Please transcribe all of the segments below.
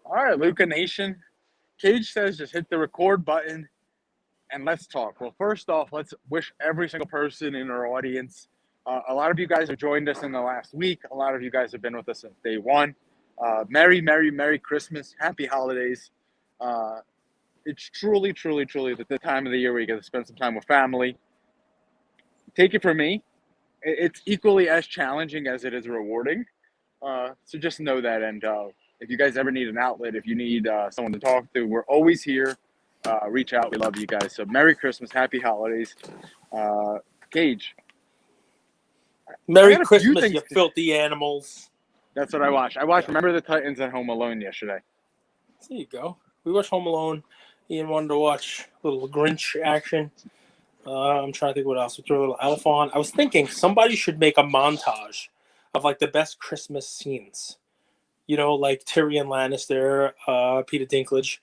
All right, LukaNation. Cage says just hit the record button and let's talk. Well, first off, let's wish every single person in our audience. A lot of you guys have joined us in the last week. A lot of you guys have been with us since day one. Merry, Merry, Merry Christmas. Happy holidays. It's truly, truly, truly the time of the year where you get to spend some time with family. Take it from me. It's equally as challenging as it is rewarding. So just know that. And if you guys ever need an outlet, if you need someone to talk to, we're always here. Reach out. We love you guys. So Merry Christmas. Happy holidays. Gage. Merry Christmas, you filthy animals. That's what I watched. I watched Remember the Titans and Home Alone yesterday. There you go. We watched Home Alone. Ian wanted to watch a little Grinch action. I'm trying to think what else. We threw a little Elf on. I was thinking somebody should make a montage of like the best Christmas scenes. You know, like Tyrion Lannister, Peter Dinklage,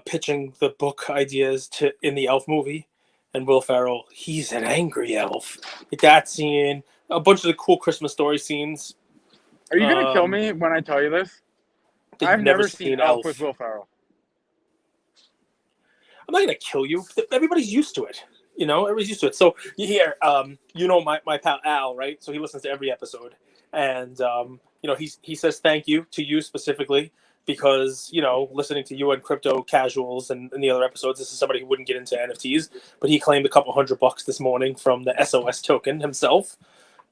pitching the book ideas in the Elf movie, and Will Ferrell. He's an angry elf. Like that scene, a bunch of the cool Christmas story scenes. Are you gonna kill me when I tell you this? I've never seen Elf with Will Ferrell. I'm not gonna kill you. Everybody's used to it. You know, everybody's used to it. So you hear, my pal Al, right? So he listens to every episode, and he says thank you to you specifically because listening to you and Crypto Casuals and the other episodes, this is somebody who wouldn't get into NFTs, but he claimed a couple $100 this morning from the SOS token himself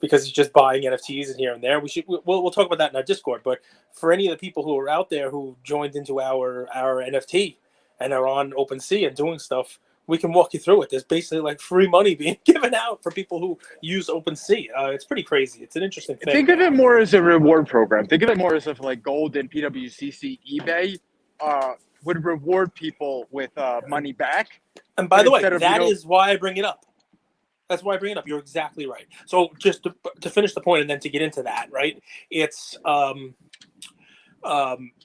because he's just buying NFTs and here and there. We'll talk about that in our Discord. But for any of the people who are out there who joined into our NFT and are on OpenSea and doing stuff, we can walk you through it. There's basically like free money being given out for people who use OpenSea. It's pretty crazy. It's an interesting thing. Think of it more as a reward program. Think of it more as if like Gold and PWCC eBay would reward people with money back. And by the way, that is why I bring it up. That's why I bring it up. You're exactly right. So just to finish the point and then to get into that, right? It's what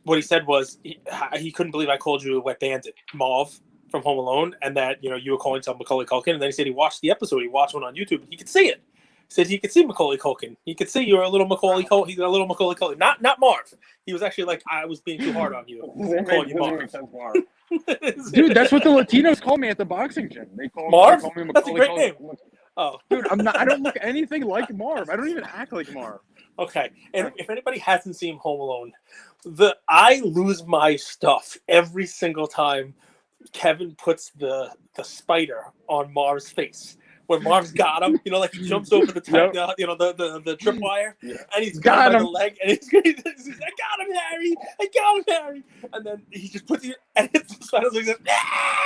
he said was he couldn't believe I called you a wet bandit, Marv from Home Alone, and that you were calling himself Macaulay Culkin. And then he said he watched the episode. He watched one on YouTube, and he could see it. He said he could see Macaulay Culkin. He could see you're a little Macaulay Culkin. He's a little Macaulay Culkin. Not Marv. He was actually like, I was being too hard on you. Calling you Marv. Dude, that's what the Latinos call me at the boxing gym. They call Marv. Me Macaulay That's a great Culkin. name. Oh, dude, I'm not. I don't look anything like Marv. I don't even act like Marv. Okay, and if anybody hasn't seen Home Alone, I lose my stuff every single time Kevin puts the spider on Marv's face. When Marv's got him, like he jumps over the the tripwire, and he's got him by the leg, and he's I got him, Harry! I got him, Harry! And then he just puts it, and hits the spider's like this,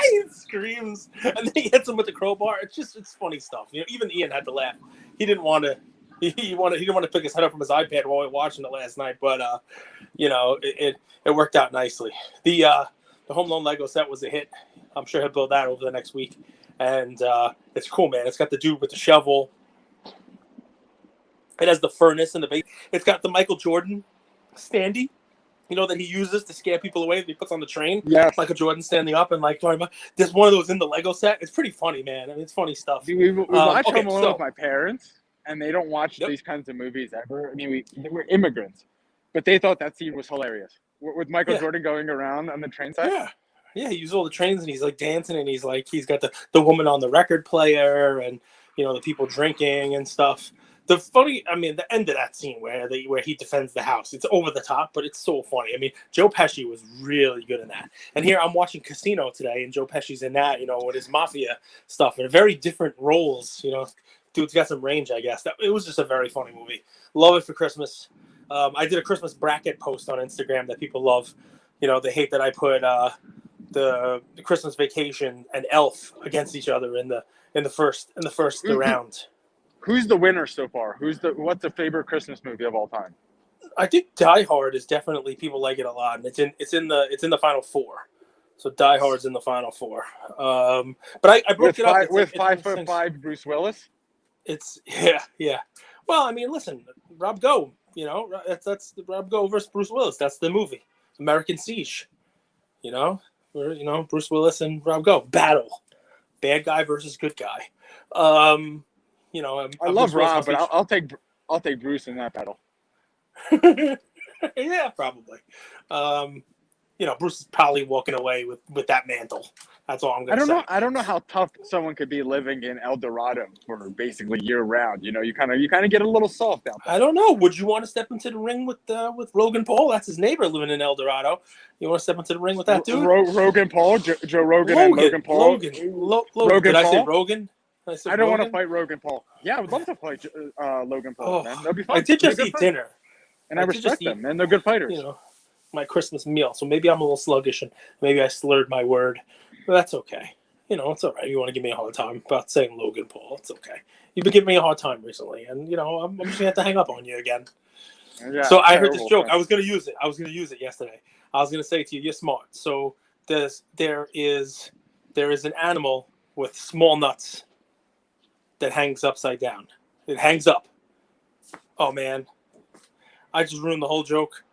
he screams, and then he hits him with the crowbar. It's funny stuff. Even Ian had to laugh. He didn't want to. He didn't want to pick his head up from his iPad while we were watching it last night, but it worked out nicely. The Home Alone Lego set was a hit. I'm sure he'll build that over the next week, and it's cool, man. It's got the dude with the shovel. It has the furnace in the base. It's got the Michael Jordan standee, that he uses to scare people away that he puts on the train. Yeah, Michael Jordan standing up and talking about. There's one of those in the Lego set. It's pretty funny, man. I mean, it's funny stuff. We watch Home Alone with my parents. And they don't watch these kinds of movies ever. I mean, we're immigrants, but they thought that scene was hilarious with Michael Jordan going around on the train set. Yeah, he uses all the trains and he's dancing and he's got the woman on the record player and the people drinking and stuff. The end of that scene where he defends the house, it's over the top, but it's so funny. I mean, Joe Pesci was really good in that. And here I'm watching Casino today, and Joe Pesci's in that, with his mafia stuff and very different roles. Dude's got some range, I guess. It was just a very funny movie. Love it for Christmas. I did a Christmas bracket post on Instagram that people love. They hate that I put the Christmas Vacation and Elf against each other in the first round. Who's the winner so far? What's the favorite Christmas movie of all time? I think Die Hard is definitely, people like it a lot, and it's in the final four. So Die Hard's in the final four. But I broke it up with 5'5" Bruce Willis. It's yeah. Well, I mean, listen, Rob Go, that's Rob Go versus Bruce Willis. That's the movie, American Siege. Bruce Willis and Rob Go battle, bad guy versus good guy. I love Rob, but I'll take Bruce in that battle. Yeah, probably. Bruce is probably walking away with that mantle. That's all I'm gonna say. I don't know how tough someone could be living in El Dorado for basically year round. You kind of get a little soft out there. I don't know. Would you want to step into the ring with Logan Paul? That's his neighbor living in El Dorado. You want to step into the ring with that dude? Rogan Paul, Joe Rogan, and Logan Paul. Logan. Did I say Rogan? I don't want to fight Rogan Paul. Yeah, I would love to fight Logan Paul, man. That'd be fun. I did just eat dinner. And I respect them, man. They're good fighters. My Christmas meal. So maybe I'm a little sluggish and maybe I slurred my word. But that's okay. It's all right. You want to give me a hard time about saying Logan Paul. It's okay. You've been giving me a hard time recently. And, I'm just going to have to hang up on you again. Yeah, so I heard this joke. I was going to use it yesterday. I was going to say to you, you're smart. So there is an animal with small nuts that hangs upside down. It hangs up. Oh, man. I just ruined the whole joke.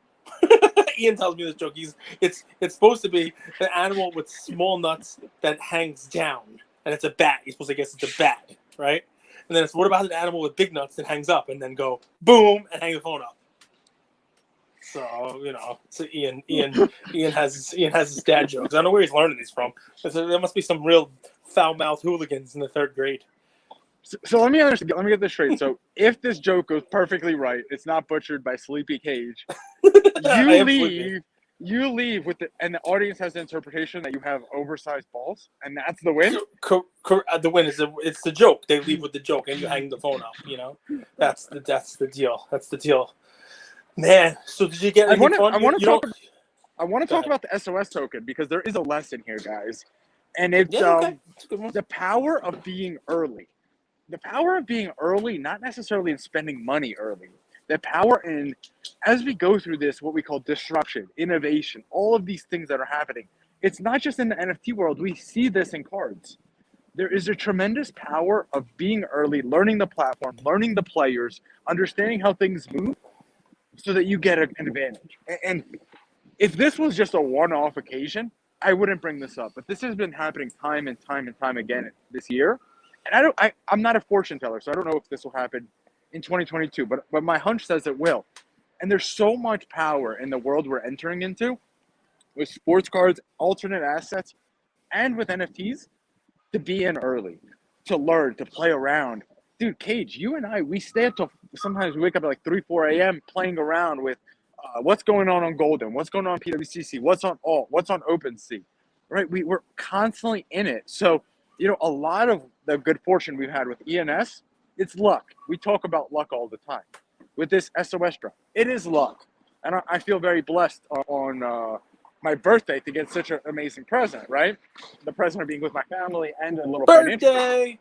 Ian tells me this joke. It's supposed to be an animal with small nuts that hangs down, and it's a bat. You're supposed to guess it's a bat, right? And then what about an animal with big nuts that hangs up and then go boom and hang the phone up? So so Ian has his dad jokes. I don't know where he's learning these from. There must be some real foul-mouthed hooligans in the 3rd grade. So let me understand. Let me get this straight. So if this joke goes perfectly right, it's not butchered by Sleepy Cage. You leave with and the audience has the interpretation that you have oversized balls, and that's the win. The win is it's the joke. They leave with the joke, and you hang the phone up. That's the deal. That's the deal. Man, so did you get anything fun? I want to talk about the SOS token because there is a lesson here, guys, and it's the power of being early. The power of being early, not necessarily in spending money early. The power in, as we go through this, what we call disruption, innovation, all of these things that are happening. It's not just in the NFT world. We see this in cards. There is a tremendous power of being early, learning the platform, learning the players, understanding how things move so that you get an advantage. And if this was just a one-off occasion, I wouldn't bring this up. But this has been happening time and time again this year. And I'm not a fortune teller, so I don't know if this will happen in 2022, but my hunch says it will. And there's so much power in the world we're entering into with sports cards, alternate assets, and with NFTs to be in early, to learn, to play around. Dude, Cage, you and I, we stay up till sometimes we wake up at like 3, 4 a.m. playing around with what's going on Golden, what's going on PWCC, what's on Alt, what's on OpenSea, right? We're constantly in it. So, a lot of the good fortune we've had with ENS, it's luck. We talk about luck all the time. With this SOS drop, it is luck. And I feel very blessed on my birthday to get such an amazing present, right? The present being with my family and a little birthday.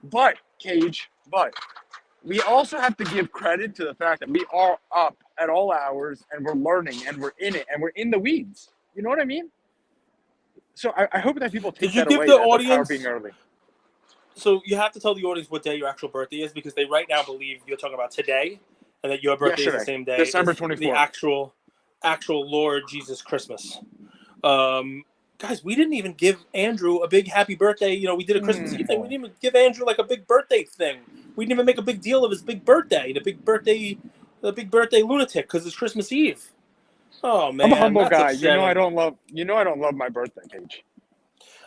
But, Cage, we also have to give credit to the fact that we are up at all hours and we're learning and we're in it and we're in the weeds. You know what I mean? So I hope that people take that away. Did you give the audience being early? So you have to tell the audience what day your actual birthday is because they right now believe you're talking about today and that your birthday is the same day. December 24th. The actual Lord Jesus Christmas. Guys, we didn't even give Andrew a big happy birthday. We did a Christmas Eve thing. We didn't even give Andrew like a big birthday thing. We didn't even make a big deal of his big birthday. The big birthday lunatic because it's Christmas Eve. Oh man, I'm a humble guy. Upsetting. I don't love my birthday, Cage.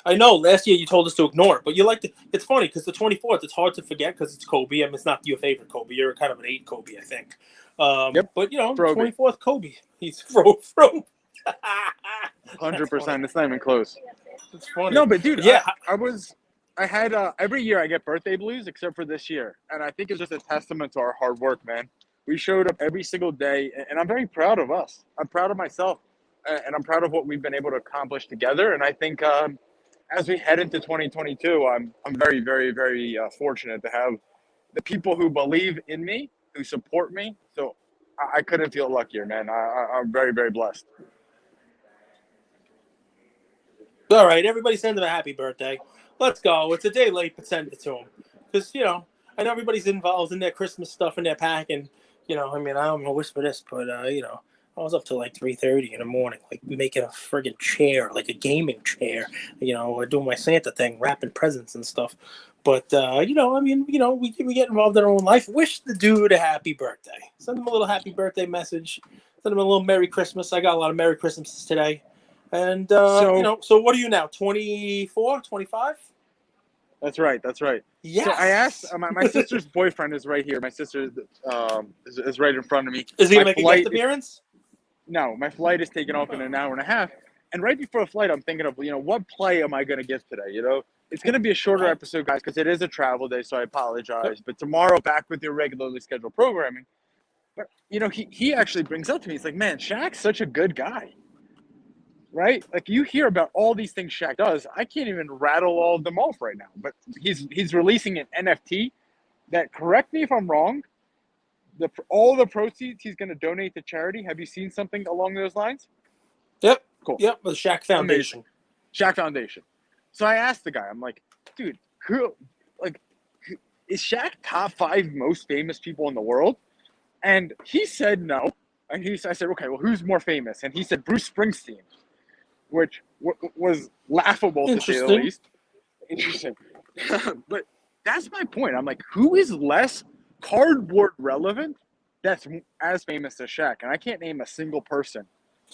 I know. Last year you told us to ignore it, but you like to. It's funny because the 24th, it's hard to forget because it's Kobe. I mean, it's not your favorite Kobe. You're kind of an 8 Kobe, I think. Yep. But 24th Kobe. He's fro. 100%. It's not even close. It's funny. No, but dude, I had every year I get birthday blues except for this year, and I think it's just a testament to our hard work, man. We showed up every single day, and I'm very proud of us. I'm proud of myself, and I'm proud of what we've been able to accomplish together. And I think as we head into 2022, I'm very, very, very fortunate to have the people who believe in me, who support me. So I couldn't feel luckier, man. I'm very, very blessed. All right, everybody send him a happy birthday. Let's go. It's a day late, but send it to him. Because, I know everybody's involved in their Christmas stuff in their packing. I don't want to whisper this, but, I was up till like 3:30 in the morning, like making a friggin' chair, like a gaming chair, doing my Santa thing, wrapping presents and stuff. But, we get involved in our own life. Wish the dude a happy birthday. Send him a little happy birthday message. Send him a little Merry Christmas. I got a lot of Merry Christmases today. And, So so what are you now, 24, 25? that's right. That's right. Yes. So I asked my sister's boyfriend is right here. My sister is right in front of me. Is he My going to make a flight guest appearance? No, my flight is taking off in an hour and a half. And right before the flight, I'm thinking of, what play am I going to give today? It's going to be a shorter episode, guys, because it is a travel day, so I apologize. But tomorrow, back with your regularly scheduled programming. But, he actually brings up to me, he's like, man, Shaq's such a good guy, right? Like, you hear about all these things Shaq does. I can't even rattle all of them off right now. But he's releasing an NFT that, correct me if I'm wrong, all the proceeds he's going to donate to charity. Have you seen something along those lines? Yep. Cool. Yep, the Shaq Foundation. Amazing. Shaq Foundation. So I asked the guy, I'm like, dude, is Shaq top 5 most famous people in the world? And he said no. And I said, okay, well, who's more famous? And he said Bruce Springsteen, which was laughable to say the least. Interesting. But that's my point. I'm like, who is less cardboard relevant that's as famous as Shaq? And I can't name a single person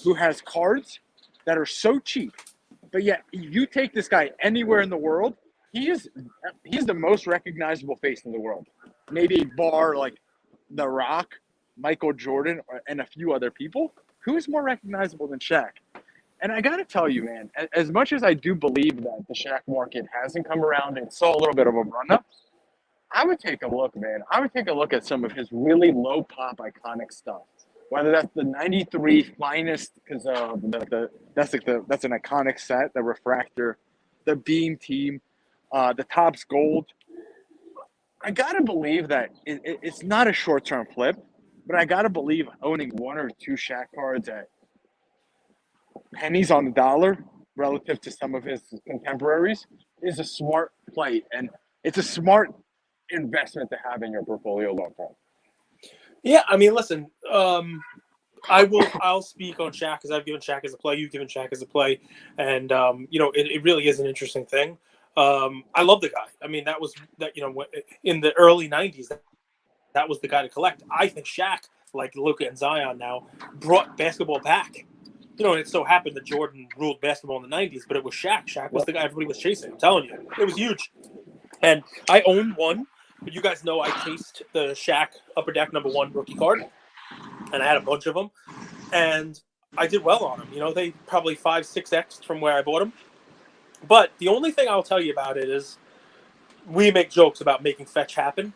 who has cards that are so cheap, but yet you take this guy anywhere in the world, he's the most recognizable face in the world. Maybe bar like The Rock, Michael Jordan, and a few other people. Who is more recognizable than Shaq? And I got to tell you, man, as much as I do believe that the Shaq market hasn't come around and saw a little bit of a run-up, I would take a look, man. I would take a look at some of his really low-pop iconic stuff. Whether that's the '93 finest, because that's an iconic set, the refractor, the beam team, the Topps Gold. I gotta believe that it's not a short-term flip, but I gotta believe owning 1 or 2 Shaq cards at pennies on the dollar relative to some of his contemporaries is a smart play, and it's a smart investment to have in your portfolio long term. Yeah, I mean, listen, I'll speak on Shaq because I've given Shaq as a play. You've given Shaq as a play, and it really is an interesting thing. I love the guy. I mean, that in the early '90s, that was the guy to collect. I think Shaq, like Luka and Zion now, brought basketball back. And it so happened that Jordan ruled basketball in the '90s, but it was Shaq. Shaq was the guy everybody was chasing. I'm telling you, it was huge. And I own one, but you guys know I chased the Shaq Upper Deck #1 rookie card, and I had a bunch of them, and I did well on them. They probably 5-6x from where I bought them. But the only thing I'll tell you about it is we make jokes about making fetch happen.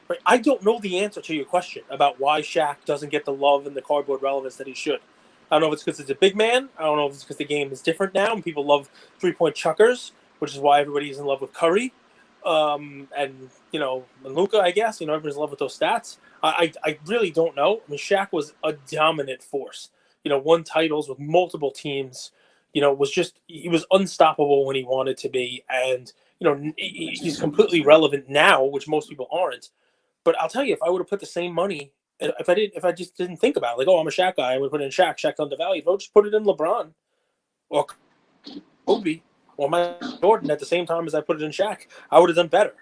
Right? I don't know the answer to your question about why Shaq doesn't get the love and the cardboard relevance that he should. I don't know if it's because it's a big man. I don't know if it's because the game is different now and people love three-point chuckers, which is why everybody's in love with Curry. And Luka, I guess, everyone's in love with those stats. I really don't know. I mean, Shaq was a dominant force, won titles with multiple teams, he was unstoppable when he wanted to be. And, he's completely relevant now, which most people aren't. But I'll tell you, if I would have put the same money, if I just didn't think about it, like, oh, I'm a Shaq guy, I would put it in Shaq. Shaq's undervalued. If I would just put it in LeBron or Kobe or my Jordan at the same time as I put it in Shaq, I would have done better.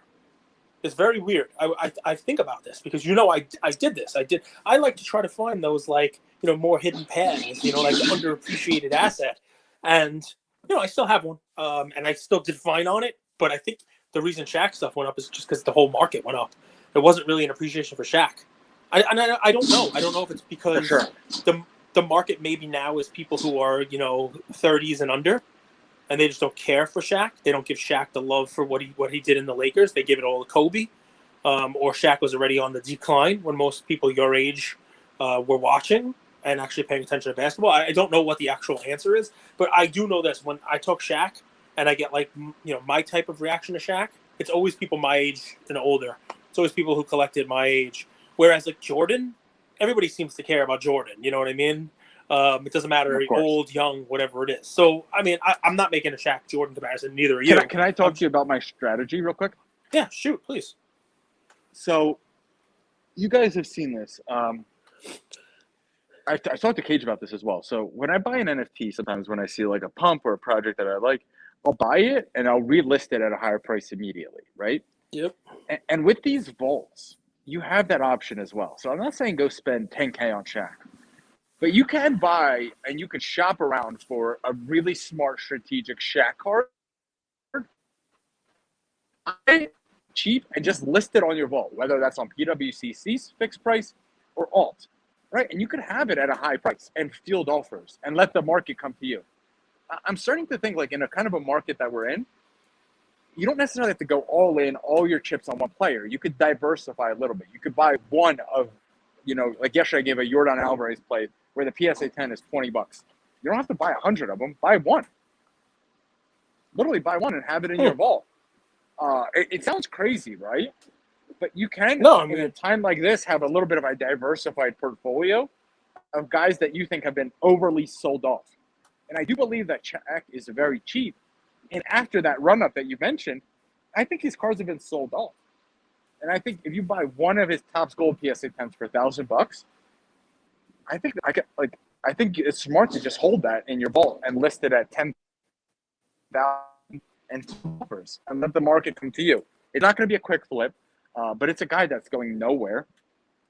It's very weird. I think about this because I did this. I like to try to find those more hidden paths, like the underappreciated asset. And I still have one. And I still did fine on it. But I think the reason Shaq stuff went up is just because the whole market went up. There wasn't really an appreciation for Shaq. I don't know. I don't know if it's because the market maybe now is people who are 30s and under. And they just don't care for Shaq. They don't give Shaq the love for what he did in the Lakers. They give it all to Kobe. Or Shaq was already on the decline when most people your age were watching and actually paying attention to basketball. I don't know what the actual answer is, but I do know this. When I talk Shaq and I get my type of reaction to Shaq, it's always people my age and older. It's always people who collected my age. Whereas Jordan, everybody seems to care about Jordan. You know what I mean? It doesn't matter, old, young, whatever it is. So, I mean, I'm not making a Shaq Jordan comparison. Neither are you. Can I talk to you about my strategy real quick? Yeah, shoot, please. So, you guys have seen this. I talked to Cage about this as well. So, when I buy an NFT, sometimes when I see a pump or a project that I like, I'll buy it and I'll relist it at a higher price immediately, right? Yep. And with these vaults, you have that option as well. So, I'm not saying go spend $10K on Shaq. But you can buy and you can shop around for a really smart strategic Shaq card. Cheap and just list it on your vault, whether that's on PWCC's fixed price or alt, right? And you could have it at a high price and field offers and let the market come to you. I'm starting to think like in a kind of a market that we're in, you don't necessarily have to go all in, all your chips on one player. You could diversify a little bit. You could buy one of, like yesterday I gave a Jordan Alvarez play where the PSA 10 is $20. You don't have to buy 100 of them. Buy one. Literally buy one and have it in your vault. It sounds crazy, right? But you can, in a time like this, have a little bit of a diversified portfolio of guys that you think have been overly sold off. And I do believe that Shaq is very cheap. And after that run-up that you mentioned, I think his cards have been sold off. And I think if you buy one of his Topps Gold PSA 10s for $1,000, I think it's smart to just hold that in your vault and list it at 10,000 and offers and let the market come to you. It's not going to be a quick flip, but it's a guy that's going nowhere.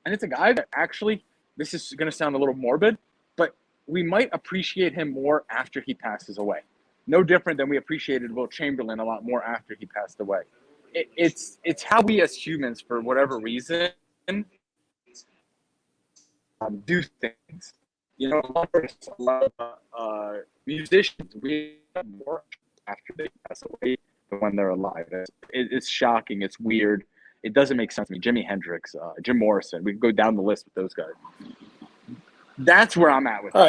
And it's a guy that actually, this is going to sound a little morbid, but we might appreciate him more after he passes away. No different than we appreciated Will Chamberlain a lot more after he passed away. It's how we as humans, for whatever reason, do things. A lot of musicians, we have more after they pass away than when they're alive. It's shocking. It's weird. It doesn't make sense to me. Jimi Hendrix, Jim Morrison. We can go down the list with those guys. That's where I'm at with this.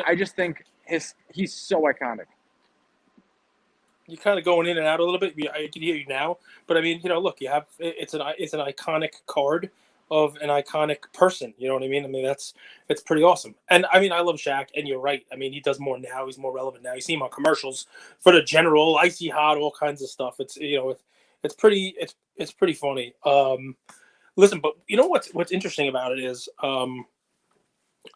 I just think he's so iconic. You're kind of going in and out a little bit. I can hear you now, but I mean, look, you have it's an iconic card of an iconic person. You know what I mean? I mean, it's pretty awesome. And I mean, I love Shaq, and you're right. I mean, he does more now. He's more relevant now. You see him on commercials for the General, Icy Hot, all kinds of stuff. It's it's pretty funny. Listen, but what's interesting about it is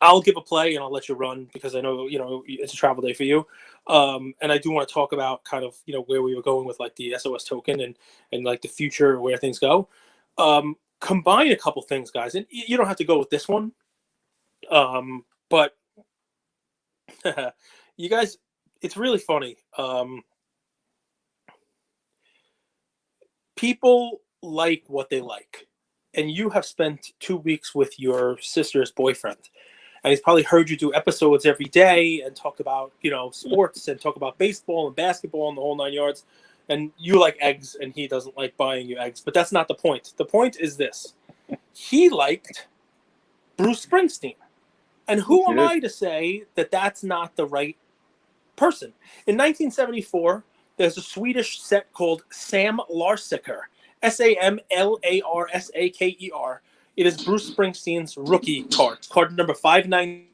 I'll give a play and I'll let you run because I know, it's a travel day for you. And I do want to talk about kind of, where we were going with like the SOS token and like the future, where things go. Combine a couple things, guys. And you don't have to go with this one. But you guys, it's really funny. People like what they like. And you have spent 2 weeks with your sister's boyfriend. And he's probably heard you do episodes every day and talk about, sports and talk about baseball and basketball and the whole 9 yards. And you like eggs and he doesn't like buying you eggs. But that's not the point. The point is this. He liked Bruce Springsteen. And who am I to say that that's not the right person? In 1974, there's a Swedish set called Sam Larsaker. SAMLARSAKER. It is Bruce Springsteen's rookie card. It's card number 519.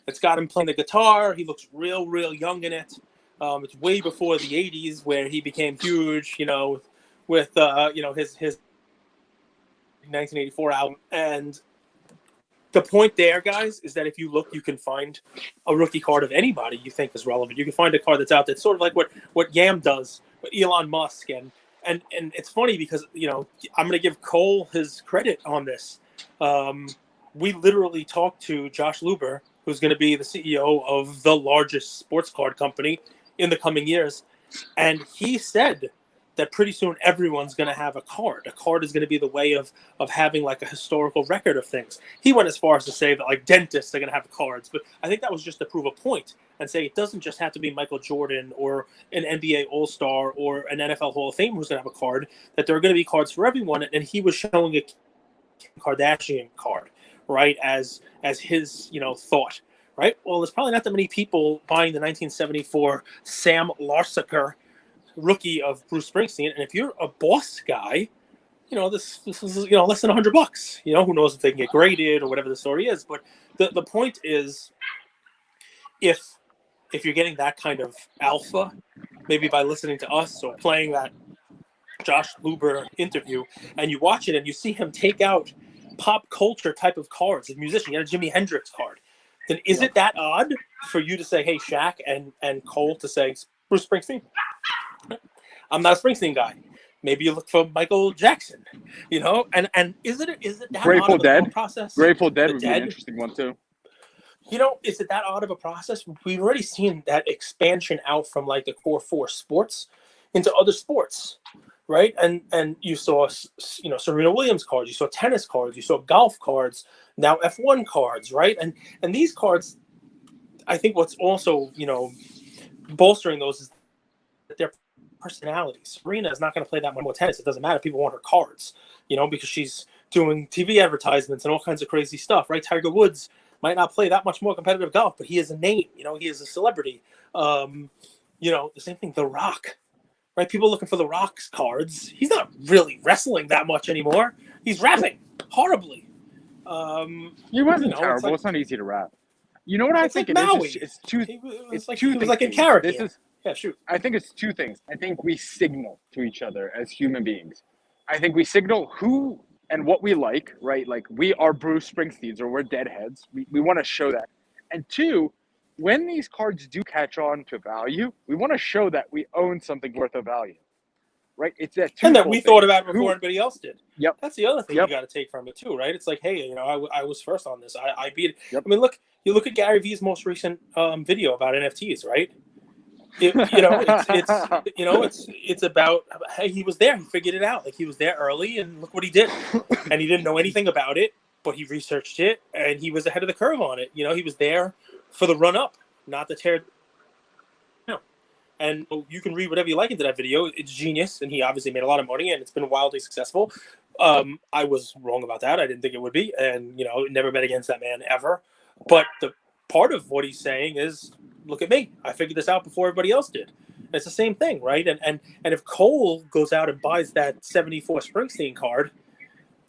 It's got him playing the guitar. He looks real, real young in it. It's way before the 80s where he became huge, with his 1984 album. And the point there, guys, is that if you look, you can find a rookie card of anybody you think is relevant. You can find a card that's out there. It's sort of like what Yam does with Elon Musk. And it's funny because, I'm going to give Cole his credit on this. We literally talked to Josh Luber, who's going to be the CEO of the largest sports card company in the coming years. And he said that pretty soon everyone's going to have a card. A card is going to be the way of having like a historical record of things. He went as far as to say that like dentists are going to have cards. But I think that was just to prove a point and say it doesn't just have to be Michael Jordan or an NBA All-Star or an NFL Hall of Fame who's going to have a card, that there are going to be cards for everyone. And he was showing a Kim Kardashian card, right, as his, thought, right? Well, there's probably not that many people buying the 1974 Sam Larsaker rookie of Bruce Springsteen. And if you're a boss guy, this is, less than $100, who knows if they can get graded or whatever the story is. But the point is, if you're getting that kind of alpha, maybe by listening to us or playing that Josh Luber interview, and you watch it and you see him take out pop culture type of cards, a musician, a Jimi Hendrix card, then is it that odd for you to say, hey, Shaq, and Cole to say Bruce Springsteen? I'm not a Springsteen guy. Maybe you look for Michael Jackson, and is it that Grateful odd of a Dead thought process? Grateful Dead would be an interesting one too. Is it that odd of a process? We've already seen that expansion out from like the core four sports into other sports, right? And you saw, Serena Williams cards, you saw tennis cards, you saw golf cards, now F1 cards, right? And these cards, I think what's also, bolstering those is that their personalities. Serena is not going to play that much more tennis. It doesn't matter. People want her cards, because she's doing TV advertisements and all kinds of crazy stuff, right? Tiger Woods might not play that much more competitive golf, but he is a name, he is a celebrity. The same thing, The Rock, right? People looking for The Rock's cards. He's not really wrestling that much anymore. He's rapping horribly. He wasn't terrible. It's not easy to rap. You know what I think like it is? It's two. It's two things. It was like in character. Yeah, shoot. I think it's two things. I think we signal to each other as human beings. I think we signal who and what we like, right? Like we are Bruce Springsteens or we're Deadheads. We want to show that. And two, when these cards do catch on to value, we want to show that we own something worth of value, right? It's that and that we thought about it before anybody else did. Yep. That's the other thing you got to take from it too, right? It's like, hey, I was first on this. I beat it. Yep. I mean, you look at Gary Vee's most recent video about NFTs, right? It's about, hey, he was there, he figured it out, like he was there early, and look what he did. And he didn't know anything about it, but he researched it, and he was ahead of the curve on it. He was there for the run up, not the tear. And you can read whatever you like into that video. It's genius, and he obviously made a lot of money, and it's been wildly successful. I was wrong about that. I didn't think it would be, and never bet against that man ever. But the part of what he's saying is, look at me. I figured this out before everybody else did. And it's the same thing, right? And if Cole goes out and buys that 74 Springsteen card,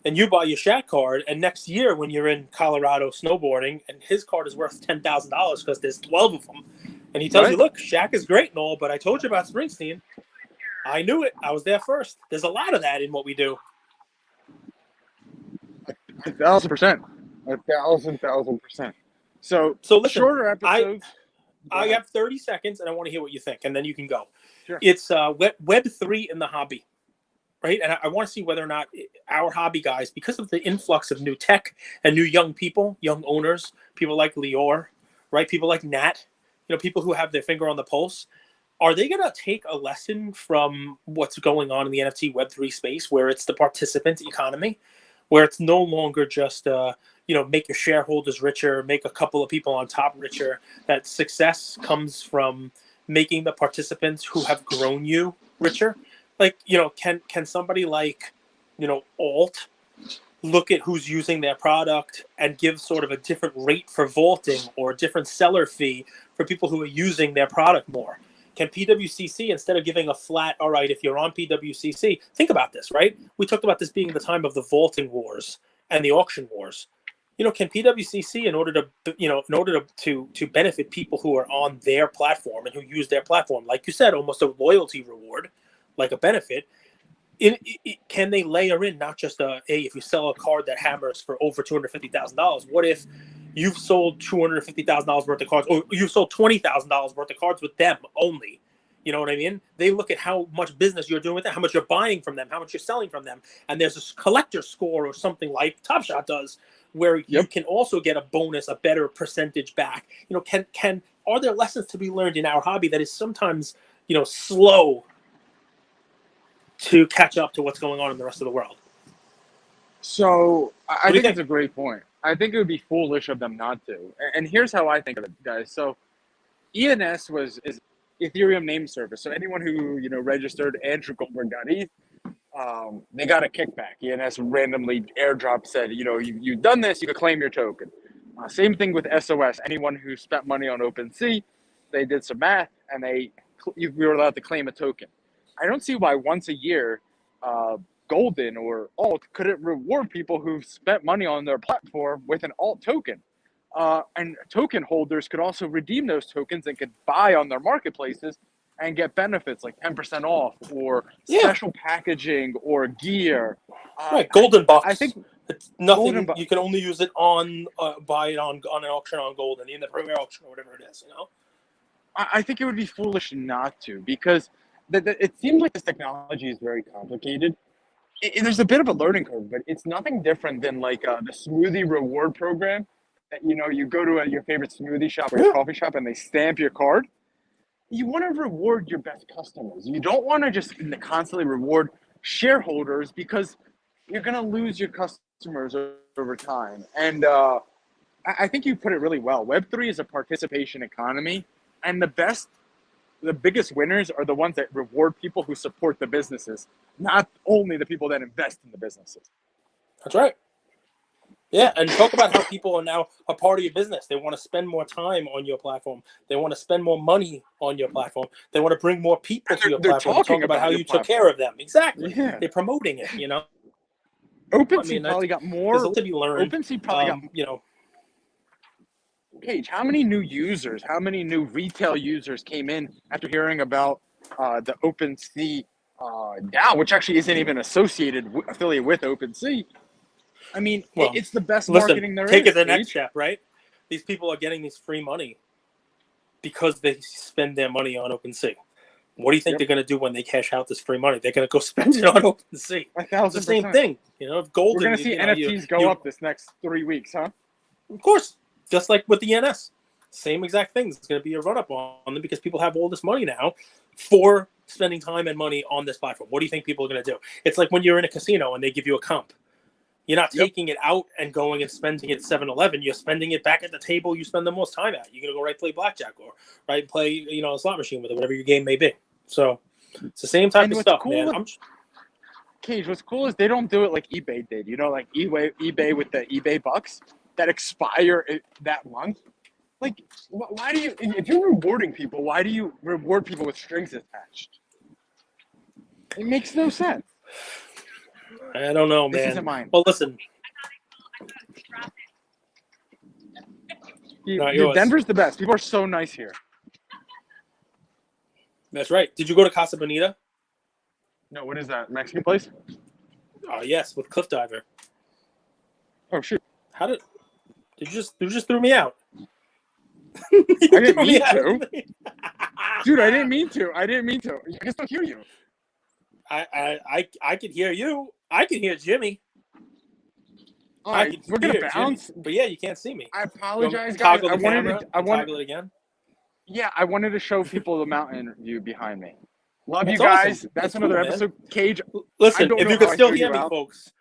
and you buy your Shaq card, and next year when you're in Colorado snowboarding, and his card is worth $10,000 because there's 12 of them, and he tells you, look, Shaq is great and all, but I told you about Springsteen. I knew it. I was there first. There's a lot of that in what we do. 1,000%. 1,000%. So listen, shorter episodes. I have 30 seconds, and I want to hear what you think, and then you can go. Sure. It's Web3 in the hobby, right? And I want to see whether or not our hobby guys, because of the influx of new tech and new young people, young owners, people like Lior, right? People like Nat, people who have their finger on the pulse, are they going to take a lesson from what's going on in the NFT Web3 space, where it's the participant economy, where it's no longer just make your shareholders richer, make a couple of people on top richer? That success comes from making the participants who have grown you richer. Like, can somebody like, Alt look at who's using their product and give sort of a different rate for vaulting or a different seller fee for people who are using their product more? Can PWCC, instead of giving a flat, all right, if you're on PWCC, think about this, right? We talked about this being the time of the vaulting wars and the auction wars. Can PWCC, in order to benefit people who are on their platform and who use their platform, like you said, almost a loyalty reward, like a benefit, can they layer in not just if you sell a card that hammers for over $250,000, what if you've sold $250,000 worth of cards, or you've sold $20,000 worth of cards with them only? You know what I mean? They look at how much business you're doing with them, how much you're buying from them, how much you're selling from them, and there's a collector score or something like Top Shot does, where you can also get a bonus, a better percentage back. Are there lessons to be learned in our hobby that is sometimes slow to catch up to what's going on in the rest of the world? So I think it's a great point. I think it would be foolish of them not to. And here's how I think of it, guys. So ENS is Ethereum name service. So anyone who registered Andrew Goldberg got ETH, they got a kickback. ENS randomly airdrop said, you've done this, you could claim your token. Same thing with SOS. Anyone who spent money on OpenSea, they did some math and we were allowed to claim a token. I don't see why once a year, Golden or Alt couldn't reward people who've spent money on their platform with an Alt token. And token holders could also redeem those tokens and could buy on their marketplaces and get benefits like 10% off or special packaging or gear. Right, Golden Bucks. I think it's nothing. You can only use it buy it on an auction on Golden, in the premier auction or whatever it is. I think it would be foolish not to, because it seems like this technology is very complicated. There's a bit of a learning curve, but it's nothing different than like the smoothie reward program you go to your favorite smoothie shop or your coffee shop and they stamp your card. You want to reward your best customers. You don't want to just constantly reward shareholders because you're going to lose your customers over time. And I think you put it really well. Web3 is a participation economy, and the biggest winners are the ones that reward people who support the businesses, not only the people that invest in the businesses. That's right. Yeah, and talk about how people are now a part of your business. They want to spend more time on your platform. They want to spend more money on your platform. They want to bring more people to your platform. Talk about how you took care of them. Exactly. Yeah. They're promoting it, OpenSea probably got more. There's a lot to be learned. OpenSea probably got, Paige, how many new users, how many new retail users came in after hearing about the OpenSea DAO, which actually isn't even affiliated with OpenSea? I mean, it's the best marketing there is. Take it to the next step, right? These people are getting this free money because they spend their money on OpenSea. What do you think they're going to do when they cash out this free money? They're going to go spend it on OpenSea. 1,000%. It's the same thing. If gold. We're going to see NFTs go up this next 3 weeks, huh? Of course. Just like with the NS. Same exact things. It's going to be a run-up on them because people have all this money now for spending time and money on this platform. What do you think people are going to do? It's like when you're in a casino and they give you a comp. You're not taking it out and going and spending it at 7-Eleven. You're spending it back at the table you spend the most time at. You're going to go play blackjack or play a slot machine with it, whatever your game may be. So it's the same type of stuff, man. Cage, what's cool is they don't do it like eBay did. Like eBay with the eBay bucks that expire that month. Like, why do you, if you're rewarding people, why do you reward people with strings attached? It makes no sense. I don't know, man. This isn't mine. Well, listen. Denver's the best. People are so nice here. That's right. Did you go to Casa Bonita? No, what is that? Mexican place? Oh, yes, with Cliff Diver. Oh, shoot. How did you just threw me out? I didn't mean to. Dude, I didn't mean to. I just don't hear you. I can hear you. I can hear Jimmy. All right, we're gonna bounce. Jimmy. But yeah, you can't see me. I apologize, guys. I wanted to toggle it again. Yeah, I wanted to show people the mountain view behind me. Love That's you guys. awesome. That's another episode. Cage. Listen, if you can still hear me, folks,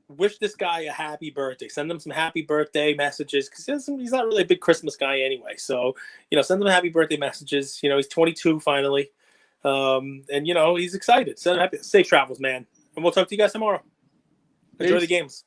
wish this guy a happy birthday. Send him some happy birthday messages because he's not really a big Christmas guy anyway. So send him happy birthday messages. He's 22 finally, and he's excited. Send him safe travels, man. And we'll talk to you guys tomorrow. Enjoy the games.